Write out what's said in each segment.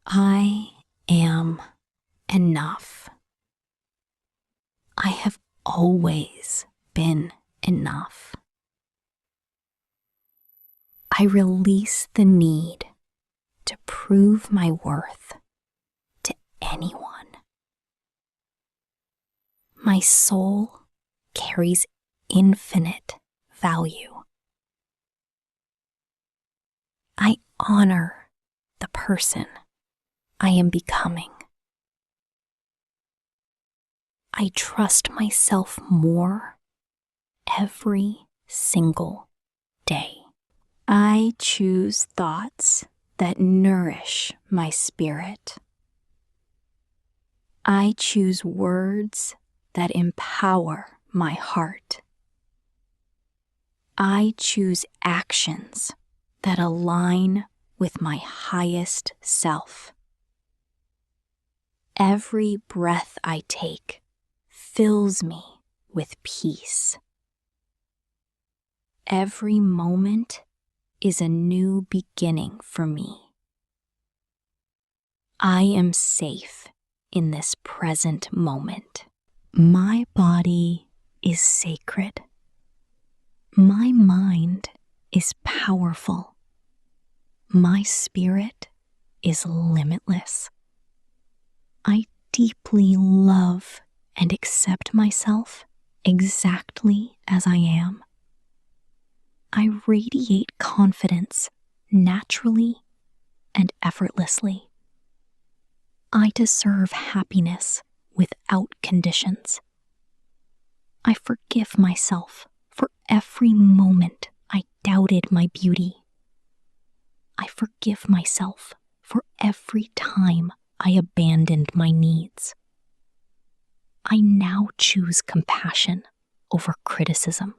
I am enough. I have always been enough. I release the need to prove my worth to anyone. My soul carries infinite value. I honor the person I am becoming. I trust myself more every single day. I choose thoughts that nourish my spirit. I choose words that empower my heart. I choose actions that align with my highest self. Every breath I take fills me with peace. Every moment is a new beginning for me. I am safe in this present moment. My body is sacred. My mind is powerful. My spirit is limitless. I deeply love and accept myself exactly as I am. I radiate confidence naturally and effortlessly. I deserve happiness without conditions. I forgive myself for every moment I doubted my beauty. I forgive myself for every time I abandoned my needs. I now choose compassion over criticism.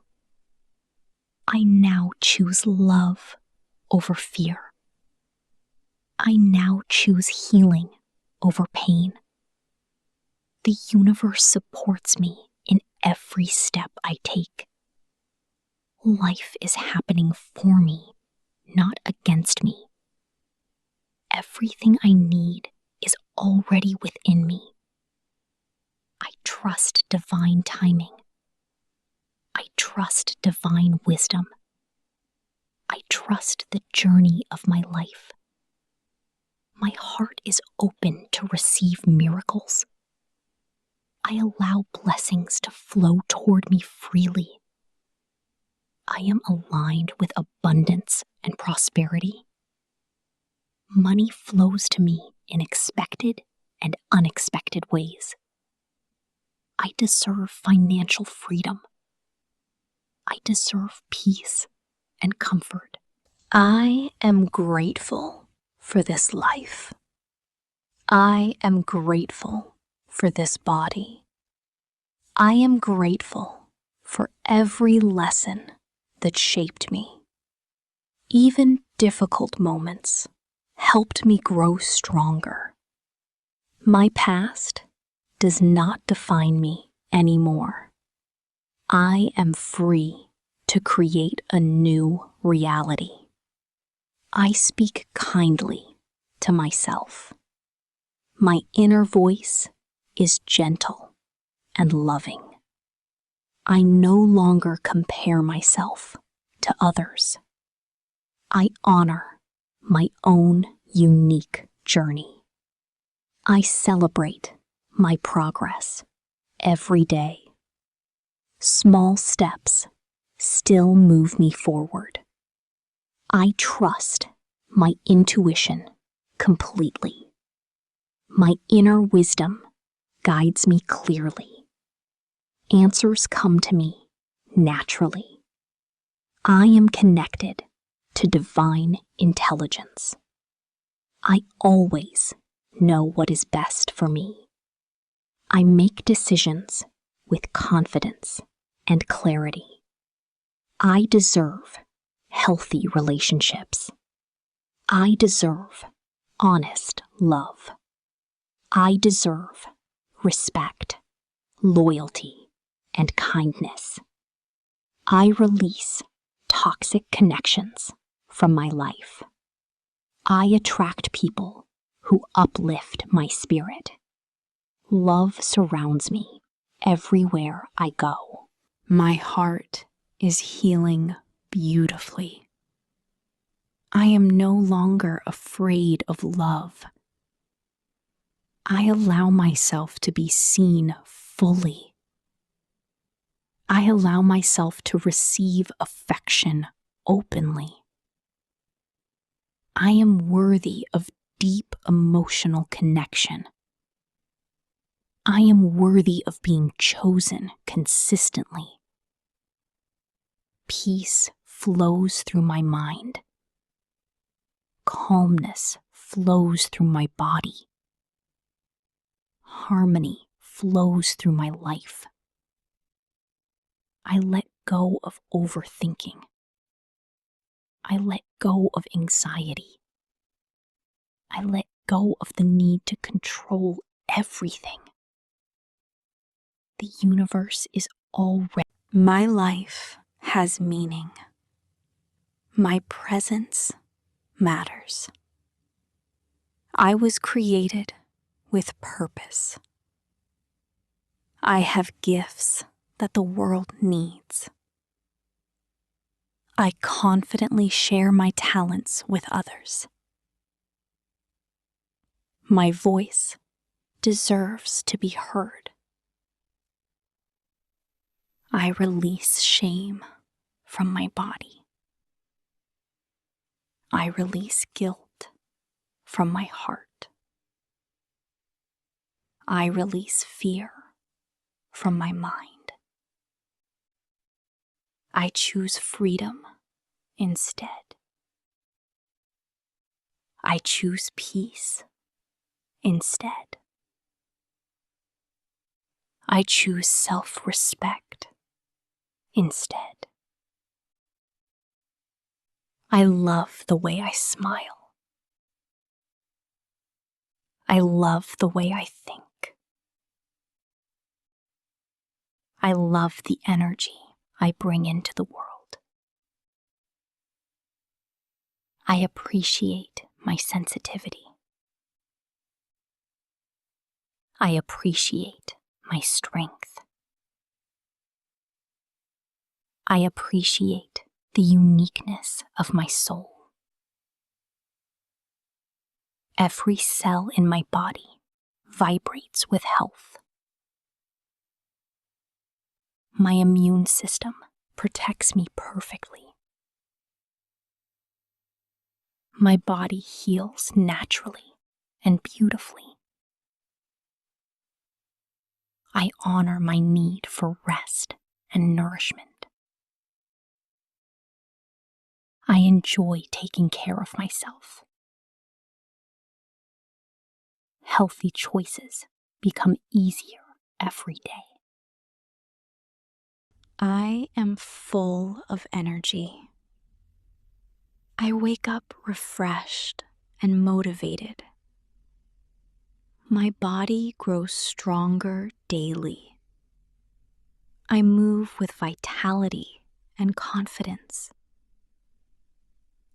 I now choose love over fear. I now choose healing over pain. The universe supports me in every step I take. Life is happening for me, not against me. Everything I need is already within me. I trust divine timing. I trust divine wisdom. I trust the journey of my life. My heart is open to receive miracles. I allow blessings to flow toward me freely. I am aligned with abundance and prosperity. Money flows to me in expected and unexpected ways. I deserve financial freedom. I deserve peace and comfort. I am grateful for this life. I am grateful for this body. I am grateful for every lesson that shaped me. Even difficult moments helped me grow stronger. My past does not define me anymore. I am free to create a new reality. I speak kindly to myself. My inner voice is gentle and loving. I no longer compare myself to others. I honor my own unique journey. I celebrate my progress every day. Small steps still move me forward. I trust my intuition completely. My inner wisdom guides me clearly. Answers come to me naturally. I am connected to divine intelligence. I always know what is best for me. I make decisions with confidence and clarity. I deserve healthy relationships. I deserve honest love. I deserve respect, loyalty, and kindness. I release toxic connections from my life. I attract people who uplift my spirit. Love surrounds me everywhere I go. My heart is healing beautifully. I am no longer afraid of love. I allow myself to be seen fully. I allow myself to receive affection openly. I am worthy of deep emotional connection. I am worthy of being chosen consistently. Peace flows through my mind. Calmness flows through my body. Harmony flows through my life. I let go of overthinking. I let go of anxiety. I let go of the need to control everything. The universe is already. My life has meaning. My presence matters. I was created with purpose. I have gifts that the world needs. I confidently share my talents with others. My voice deserves to be heard. I release shame from my body. I release guilt from my heart. I release fear from my mind. I choose freedom instead. I choose peace instead. I choose self-respect instead. I love the way I smile. I love the way I think. I love the energy I bring into the world. I appreciate my sensitivity. I appreciate my strength. I appreciate the uniqueness of my soul. Every cell in my body vibrates with health. My immune system protects me perfectly. My body heals naturally and beautifully. I honor my need for rest and nourishment. I enjoy taking care of myself. Healthy choices become easier every day. I am full of energy. I wake up refreshed and motivated. My body grows stronger daily. I move with vitality and confidence.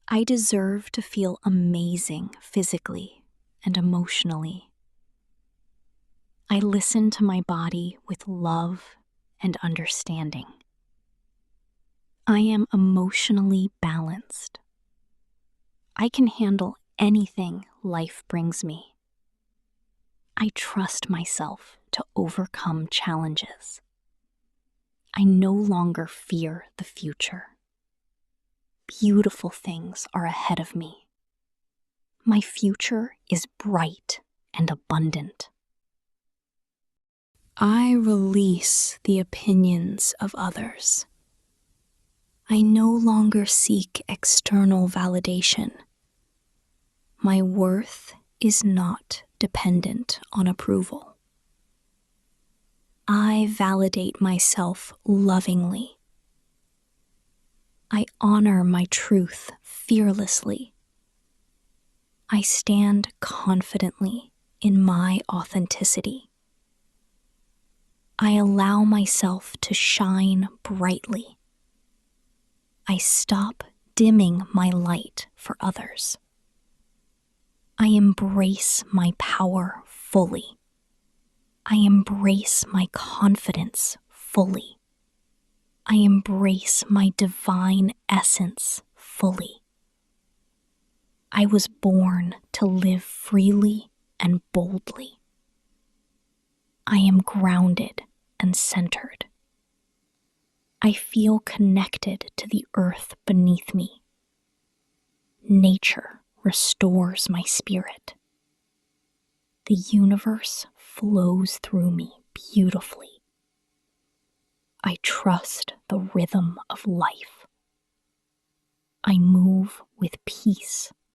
I deserve to feel amazing physically and emotionally. I listen to my body with love and understanding. I am emotionally balanced. I can handle anything life brings me. I trust myself to overcome challenges. I no longer fear the future. Beautiful things are ahead of me. My future is bright and abundant. I release the opinions of others. I no longer seek external validation. My worth is not dependent on approval. I validate myself lovingly. I honor my truth fearlessly. I stand confidently in my authenticity. I allow myself to shine brightly. I stop dimming my light for others. I I embrace my power fully. I embrace my confidence fully. I embrace my divine essence fully. I was born to live freely and boldly. I am grounded and centered. I feel connected to the earth beneath me. Nature restores my spirit. The universe flows through me beautifully. I trust the rhythm of life. I move with peace